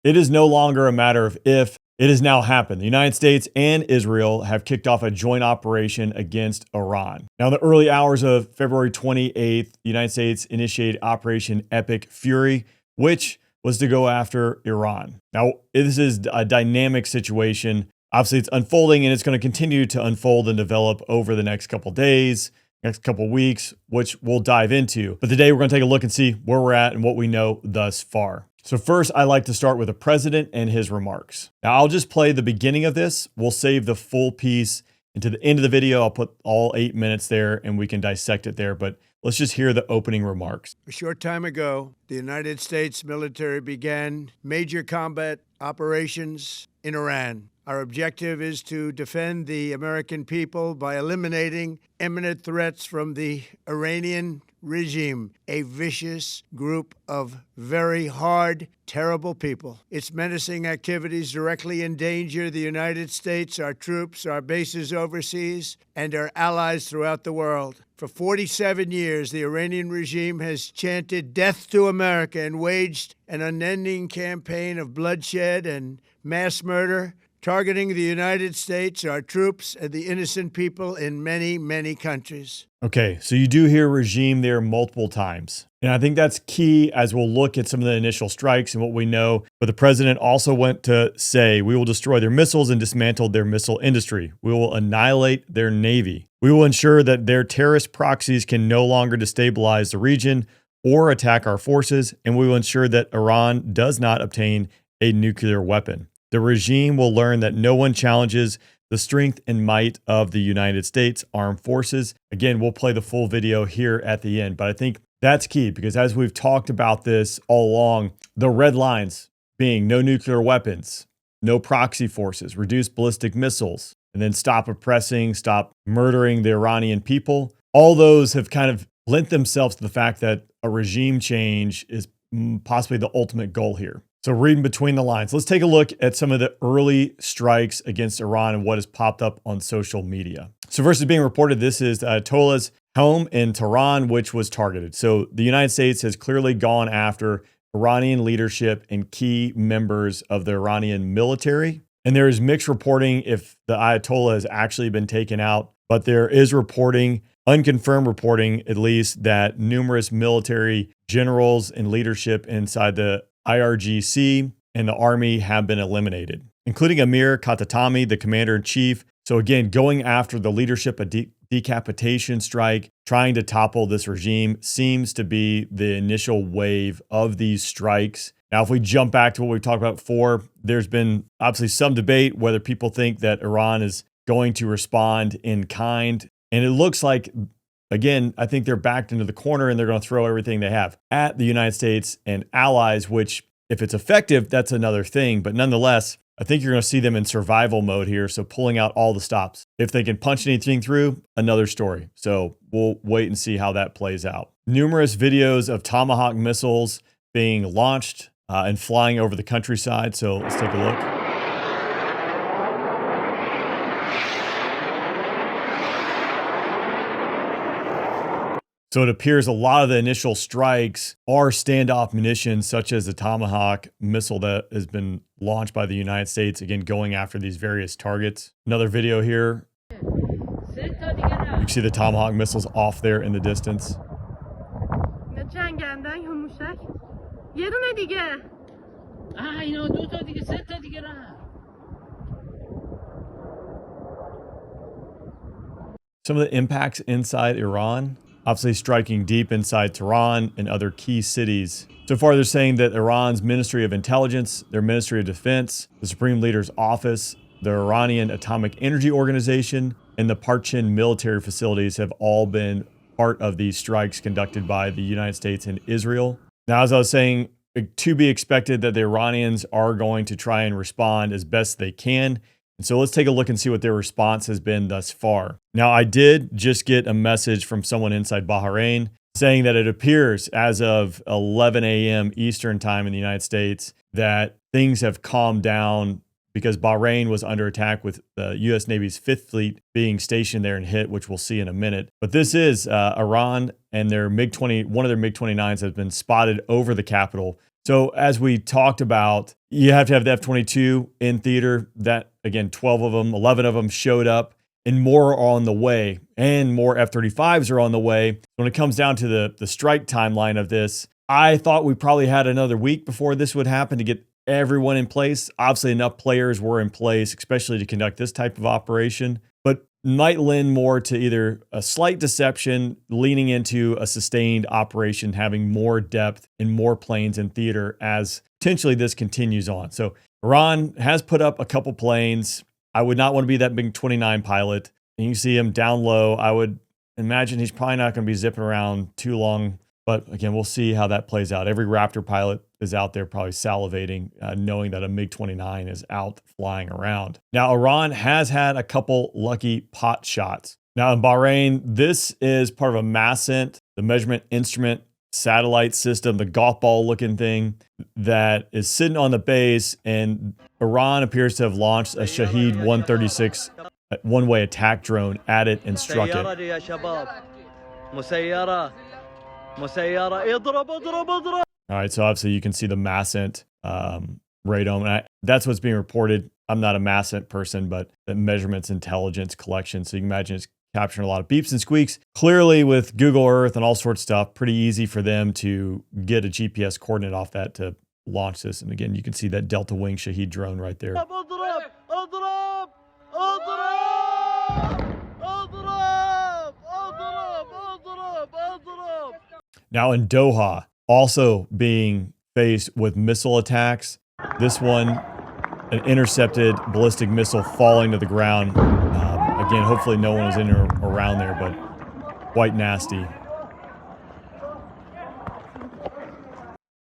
It is no longer a matter of if, it has now happened. The United States and Israel have kicked off a joint operation against Iran. Now, in the early hours of February 28th, the United States initiated Operation Epic Fury, which was to go after Iran. Now, this is a dynamic situation. Obviously, it's unfolding and it's going to continue to unfold and develop over the next couple days, next couple weeks, which we'll dive into. But today we're going to take a look and see where we're at and what we know thus far. So first, I like to start with the president and his remarks. Now, I'll just play the beginning of this. We'll save the full piece into the end of the video. I'll put all 8 minutes there and we can dissect it there. But let's just hear the opening remarks. A short time ago, the United States military began major combat operations in Iran. Our objective is to defend the American people by eliminating imminent threats from the Iranian regime, a vicious group of very hard, terrible people. Its menacing activities directly endanger the United States, our troops, our bases overseas, and our allies throughout the world. For 47 years, the Iranian regime has chanted death to America and waged an unending campaign of bloodshed and mass murder, targeting the United States, our troops, and the innocent people in many, many countries. Okay, so you do hear regime there multiple times. And I think that's key as we'll look at some of the initial strikes and what we know. But the president also went to say, we will destroy their missiles and dismantle their missile industry. We will annihilate their navy. We will ensure that their terrorist proxies can no longer destabilize the region or attack our forces. And we will ensure that Iran does not obtain a nuclear weapon. The regime will learn that no one challenges the strength and might of the United States Armed Forces. Again, we'll play the full video here at the end, but I think that's key because as we've talked about this all along, the red lines being no nuclear weapons, no proxy forces, reduce ballistic missiles, and then stop oppressing, stop murdering the Iranian people. All those have kind of lent themselves to the fact that a regime change is possibly the ultimate goal here. So reading between the lines, let's take a look at some of the early strikes against Iran and what has popped up on social media. So first is being reported, this is Ayatollah's home in Tehran, which was targeted. So the United States has clearly gone after Iranian leadership and key members of the Iranian military. And there is mixed reporting if the Ayatollah has actually been taken out, but there is reporting, unconfirmed reporting at least, that numerous military generals and leadership inside the IRGC and the army have been eliminated, including Amir Khatami, the commander-in-chief. So again, going after the leadership, a decapitation strike, trying to topple this regime seems to be the initial wave of these strikes. Now, if we jump back to what we talked about before, there's been obviously some debate whether people think that Iran is going to respond in kind. And it looks like, again, I think they're backed into the corner and they're going to throw everything they have at the United States and allies, which if it's effective, that's another thing. But nonetheless, I think you're going to see them in survival mode here. So pulling out all the stops. If they can punch anything through, another story. So we'll wait and see how that plays out. Numerous videos of Tomahawk missiles being launched and flying over the countryside. So let's take a look. So it appears a lot of the initial strikes are standoff munitions, such as the Tomahawk missile that has been launched by the United States, again, going after these various targets. Another video here. You can see the Tomahawk missiles off there in the distance. Some of the impacts inside Iran, obviously striking deep inside Tehran and other key cities. So far, they're saying that Iran's Ministry of Intelligence, their Ministry of Defense, the Supreme Leader's Office, the Iranian Atomic Energy Organization, and the Parchin military facilities have all been part of these strikes conducted by the United States and Israel. Now, as I was saying, to be expected that the Iranians are going to try and respond as best they can. And so let's take a look and see what their response has been thus far. Now, I did just get a message from someone inside Bahrain saying that it appears as of 11 a.m. Eastern time in the United States that things have calmed down because Bahrain was under attack with the U.S. Navy's Fifth Fleet being stationed there and hit, which we'll see in a minute. But this is Iran and their MiG-20, one of their MiG-29s has been spotted over the capital. So as we talked about, you have to have the F-22 in theater. That, again, 12 of them, 11 of them showed up, and more are on the way, and more F-35s are on the way. When it comes down to the strike timeline of this, I thought we probably had another week before this would happen to get everyone in place. Obviously, enough players were in place, especially to conduct this type of operation, but might lend more to either a slight deception leaning into a sustained operation, having more depth and more planes in theater as potentially this continues on. So Iran has put up a couple planes. I would not want to be that MiG-29 pilot. And you see him down low. I would imagine he's probably not going to be zipping around too long. But again, we'll see how that plays out. Every Raptor pilot is out there probably salivating, knowing that a MiG-29 is out flying around. Now, Iran has had a couple lucky pot shots. Now, in Bahrain, this is part of a MASCENT, the measurement instrument satellite system, the golf ball looking thing that is sitting on the base. And Iran appears to have launched a Shahed 136 one-way attack drone at it and struck it. All right, so obviously you can see the MASCENT radome. And that's what's being reported. I'm not a MASCENT person, but the measurements intelligence collection. So you can imagine it's capturing a lot of beeps and squeaks. Clearly with Google Earth and all sorts of stuff, pretty easy for them to get a GPS coordinate off that to launch this. And again, you can see that Delta Wing Shahed drone right there. Now in Doha, also being faced with missile attacks. This one, an intercepted ballistic missile falling to the ground. Again, hopefully no one was in or around there, but quite nasty.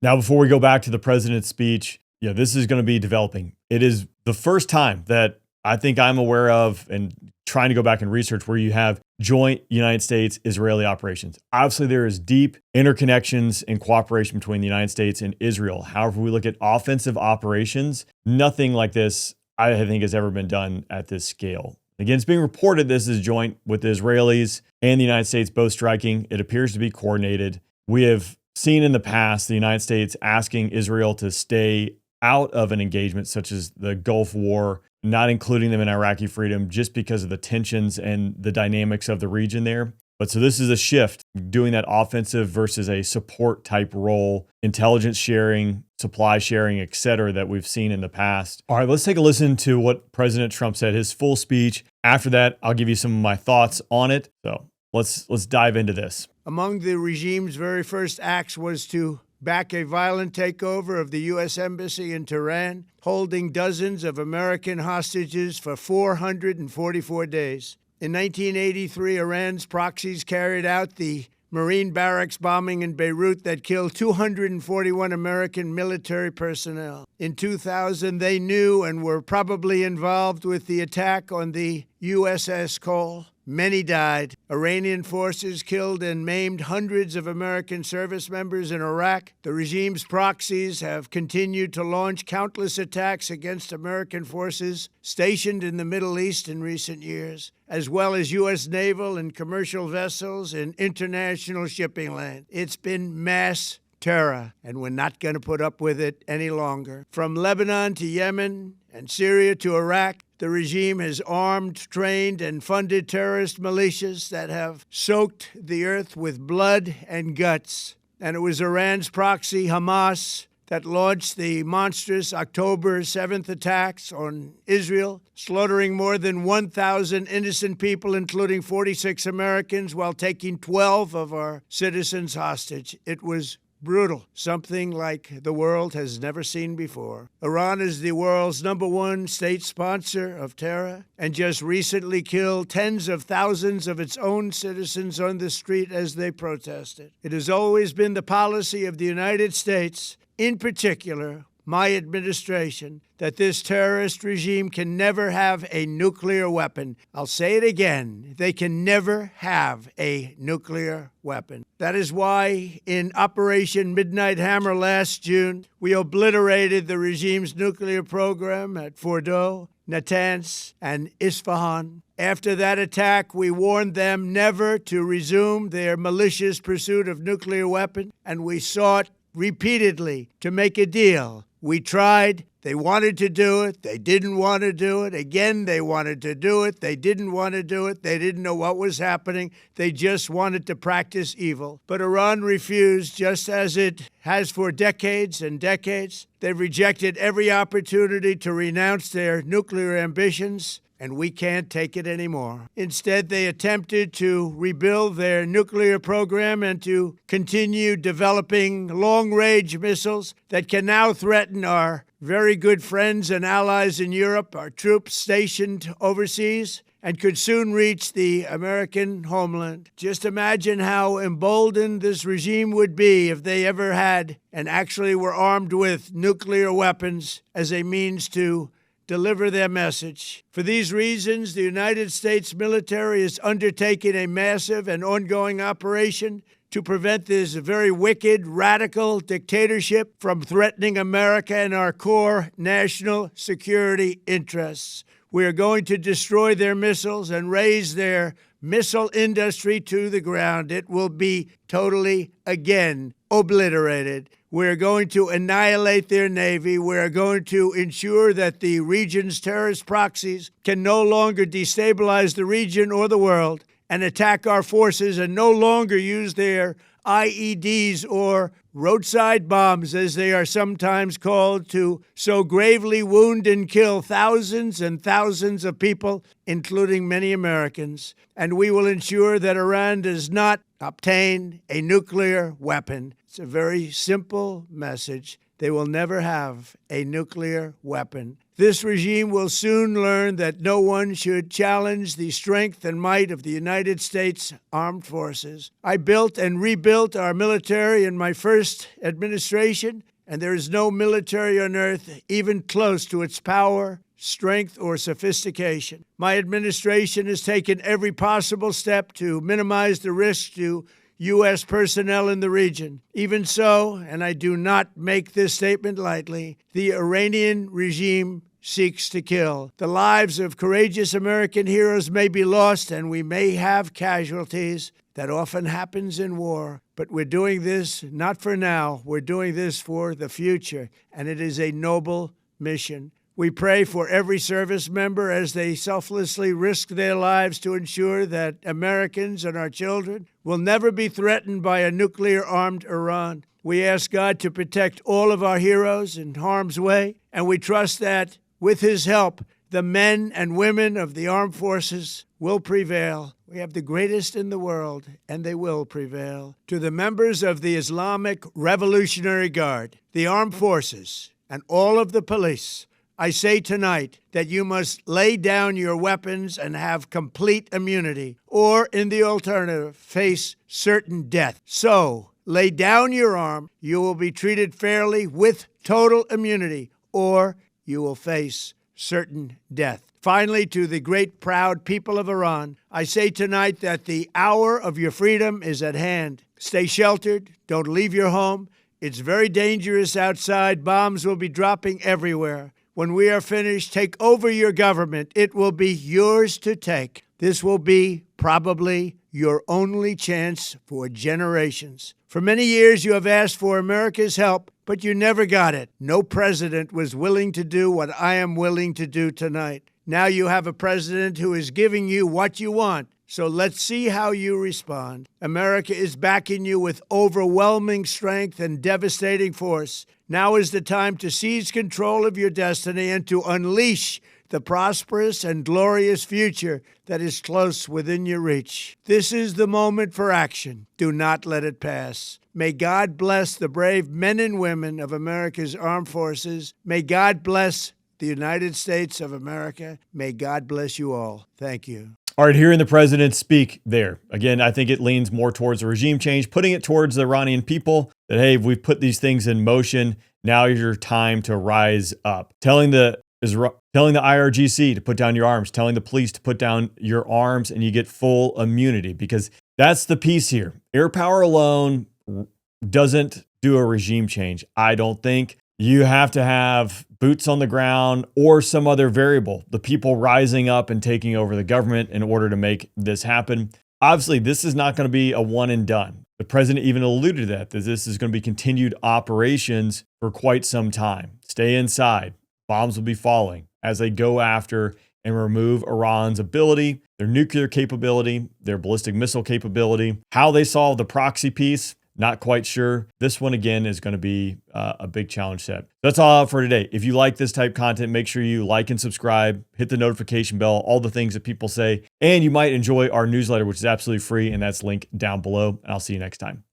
Now, before we go back to the president's speech, this is going to be developing. It is the first time that I think I'm aware of, and trying to go back and research, where you have joint United States-Israeli operations. Obviously, there is deep interconnections and cooperation between the United States and Israel. However, we look at offensive operations, nothing like this, I think, has ever been done at this scale. Again, it's being reported this is joint with the Israelis and the United States both striking. It appears to be coordinated. We have seen in the past the United States asking Israel to stay out of an engagement such as the Gulf War, not including them in Iraqi freedom just because of the tensions and the dynamics of the region there. But so this is a shift, doing that offensive versus a support type role, intelligence sharing, supply sharing, et cetera, that we've seen in the past. All right, let's take a listen to what President Trump said, his full speech. After that, I'll give you some of my thoughts on it. So let's dive into this. Among the regime's very first acts was to back a violent takeover of the U.S. Embassy in Tehran, holding dozens of American hostages for 444 days. In 1983, Iran's proxies carried out the Marine barracks bombing in Beirut that killed 241 American military personnel. In 2000, they knew and were probably involved with the attack on the USS Cole. Many died. Iranian forces killed and maimed hundreds of American service members in Iraq. The regime's proxies have continued to launch countless attacks against American forces stationed in the Middle East in recent years, as well as U.S. naval and commercial vessels in international shipping lanes. It's been mass terror, and we're not going to put up with it any longer. From Lebanon to Yemen and Syria to Iraq, the regime has armed, trained, and funded terrorist militias that have soaked the earth with blood and guts. And it was Iran's proxy, Hamas, that launched the monstrous October 7th attacks on Israel, slaughtering more than 1,000 innocent people, including 46 Americans, while taking 12 of our citizens hostage. It was brutal, something like the world has never seen before. Iran is the world's #1 state sponsor of terror and just recently killed tens of thousands of its own citizens on the street as they protested. It has always been the policy of the United States, in particular, my administration, that this terrorist regime can never have a nuclear weapon. I'll say it again. They can never have a nuclear weapon. That is why in Operation Midnight Hammer last June, we obliterated the regime's nuclear program at Fordow, Natanz, and Isfahan. After that attack, we warned them never to resume their malicious pursuit of nuclear weapons, and we sought repeatedly to make a deal. We tried. They wanted to do it. They didn't want to do it. Again, they wanted to do it. They didn't want to do it. They didn't know what was happening. They just wanted to practice evil. But Iran refused, just as it has for decades and decades. They've rejected every opportunity to renounce their nuclear ambitions, and we can't take it anymore. Instead, they attempted to rebuild their nuclear program and to continue developing long-range missiles that can now threaten our very good friends and allies in Europe, our troops stationed overseas, and could soon reach the American homeland. Just imagine how emboldened this regime would be if they ever had and actually were armed with nuclear weapons as a means to deliver their message. For these reasons, the United States military is undertaking a massive and ongoing operation to prevent this very wicked, radical dictatorship from threatening America and our core national security interests. We are going to destroy their missiles and raise their missile industry to the ground. It will be totally, again, obliterated. We're going to annihilate their Navy. We're going to ensure that the region's terrorist proxies can no longer destabilize the region or the world and attack our forces and no longer use their IEDs or roadside bombs, as they are sometimes called, to so gravely wound and kill thousands and thousands of people, including many Americans. And we will ensure that Iran does not obtain a nuclear weapon. It's a very simple message. They will never have a nuclear weapon. This regime will soon learn that no one should challenge the strength and might of the United States Armed Forces. I built and rebuilt our military in my first administration, and there is no military on earth even close to its power, strength, or sophistication. My administration has taken every possible step to minimize the risk to U.S. personnel in the region. Even so, and I do not make this statement lightly, the Iranian regime seeks to kill. The lives of courageous American heroes may be lost, and we may have casualties. That often happens in war. But we're doing this not for now. We're doing this for the future, and it is a noble mission. We pray for every service member as they selflessly risk their lives to ensure that Americans and our children will never be threatened by a nuclear-armed Iran. We ask God to protect all of our heroes in harm's way, and we trust that, with His help, the men and women of the armed forces will prevail. We have the greatest in the world, and they will prevail. To the members of the Islamic Revolutionary Guard, the armed forces, and all of the police, I say tonight that you must lay down your weapons and have complete immunity, or, in the alternative, face certain death. So, lay down your arm, you will be treated fairly with total immunity, or you will face certain death. Finally, to the great, proud people of Iran, I say tonight that the hour of your freedom is at hand. Stay sheltered. Don't leave your home. It's very dangerous outside. Bombs will be dropping everywhere. When we are finished, take over your government. It will be yours to take. This will be probably your only chance for generations. For many years, you have asked for America's help, but you never got it. No president was willing to do what I am willing to do tonight. Now you have a president who is giving you what you want. So let's see how you respond. America is backing you with overwhelming strength and devastating force. Now is the time to seize control of your destiny and to unleash the prosperous and glorious future that is close within your reach. This is the moment for action. Do not let it pass. May God bless the brave men and women of America's armed forces. May God bless the United States of America. May God bless you all. Thank you. All right, hearing the president speak there. Again, I think it leans more towards a regime change, putting it towards the Iranian people that, hey, we've put these things in motion. Now is your time to rise up. Telling the IRGC to put down your arms, telling the police to put down your arms, and you get full immunity, because that's the piece here. Air power alone doesn't do a regime change. I don't think. You have to have boots on the ground or some other variable, the people rising up and taking over the government in order to make this happen. Obviously, this is not going to be a one and done. The president even alluded to that this is going to be continued operations for quite some time. Stay inside. Bombs will be falling as they go after and remove Iran's ability, their nuclear capability, their ballistic missile capability. How they solve the proxy piece, not quite sure. This one, again, is going to be a big challenge set. That's all for today. If you like this type of content, make sure you like and subscribe, hit the notification bell, all the things that people say, and you might enjoy our newsletter, which is absolutely free, and that's linked down below. And I'll see you next time.